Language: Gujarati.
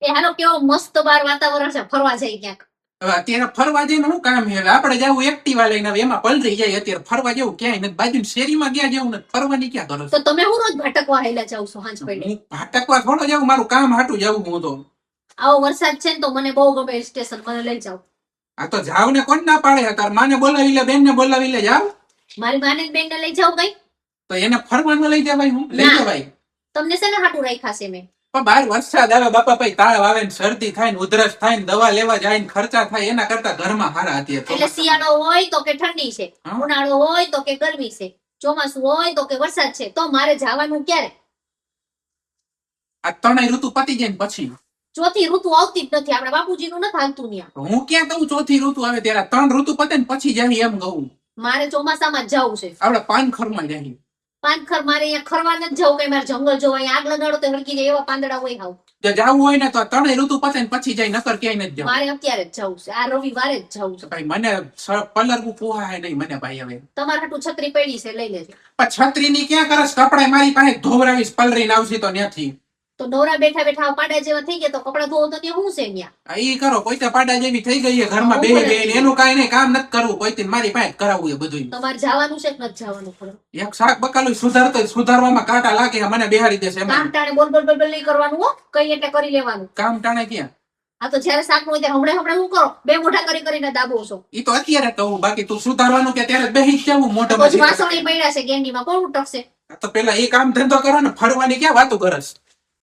એ હાલો કેવો મસ્ત બાર વાતાવરણ છે, ફરવા જાય ક્યાંક. હવે અત્યારે ફરવા જઈને શું કામ છે? આપણે જવું એક્ટિવા લઈને, હવે એમાં પલરી જાય. અત્યારે ફરવા જેવું ક્યાંય નથી, બાજુ શેરીમાં ગયા જેવું નથી, ફરવાની ક્યાં કરો છો? તો તમે હું રોજ ભટકવા હેલા જાવ છો હાંજ પડી? હું ભાટકવા થોડો જાઉં, મારું કામ હાટું જાઉં હું તો. આવો વરસાદ છે ને તો મને બહુ ગમે સ્ટેશન, મને લઈ જાવ. આ તો જાવ ને કોણ ના પાડે? તાર માને બોલાવી લે, બેન ને બોલાવી લે, જાવ. મારી માને બેન ને લઈ જાવ કઈ? તો એને ફરવાનું લઈ જવાય, હું લઈ ના. જવાય. તમને છે ને હાટું રાખ્યા છે મેં. પણ બહાર વરસાદ આવે બાપા, ભાઈ તાવ આવે ને શરદી થાય ને ઉધરસ થાય ને દવા લેવા જાય ને ખર્ચા થાય, એના કરતા ઘરમાં હારા હતી. એટલે શિયાળો હોય તો કે ઠંડી છે, હા. ઉનાળો હોય તો કે ગરમી છે, ચોમાસું હોય તો કે વરસાદ છે, તો મારે જવાનું ક્યારે? આ ત્રણેય ઋતુ પતી જાય ને પછી. ચોથી ઋતુ આવતી જ નથી, આપડા બાપુજી નું નથી હાલતું ન્યા. હું ક્યાં કહું ચોથી ઋતુ આવે ત્યારે? 3 ઋતુ પતે ને પછી જાય એમ કહું. મારે ચોમાસામાં જ જવું છે. આપડે પાનખરમાં જાય. પાનખર મારે અહીંયા ફરવા નથી જવું, કઈ મારે જંગલ જોવા, અહીંયા આગ લગાડો તો હળગી જાય એવા પાંદડા હોય હાવ. જો જાવું હોય ને તો 3 ઋતુ પતે ને પછી જાય, નકર ક્યાંય નથી જવું. મારે અત્યારે જ જવું છે, આ રવિવારે જ જવું છે. ભાઈ મને પલરવું પોહાય નહીં મને ભાઈ. હવે તમારે હાટું છત્રી પડી છે, લઈ લેજો. પણ છત્રી ની ક્યાં કરસ? કપડા મારી પાસે ધોવરાવીશ, પલરીને આવશે તો ત્યાંથી. તો નવરા બેઠા બેઠા પાડા જેવા થઈ ગયા તો કપડા ધોવો તો ત્યાં શું છે ન્યા? ઈ કરો, કોઈ તો પાડા જેવી થઈ ગઈ છે ઘરમાં બે બે, એનું કાંઈ નહીં, કામ નથી કરવું, કોઈ મારી પાસે જ કરાવવું એ બધું. તમારે જવાનું છે કે નથી જવાનું? ખરું એક શાક બકાલું સુધારતો સુધારવામાં કાંટા લાગે, મને બેહાડી દેશે એમાં. કામ ટાણે બોલ બોલ બોલ બોલ નહીં કરવાનું હો, કઈ એટલે કરી લેવાનું. કામ ટાણે ક્યાં? આ તો જયારે શાક નું ત્યારે હમણાં શું કરો, બે મોઢા કરી કરીને દાબો છો. ઈ તો અત્યારે કહું, બાકી તું સુધારવાનું કે ત્યારે બેહી જ જવું મોઢામાં. પછી વાસણ પડ્યા છે ગેંડીમાં, કોણ ઉટકશે? તો પેલા એ કામ ધંધો કરો ને, ફરવાની ક્યાં વાતો કરસ?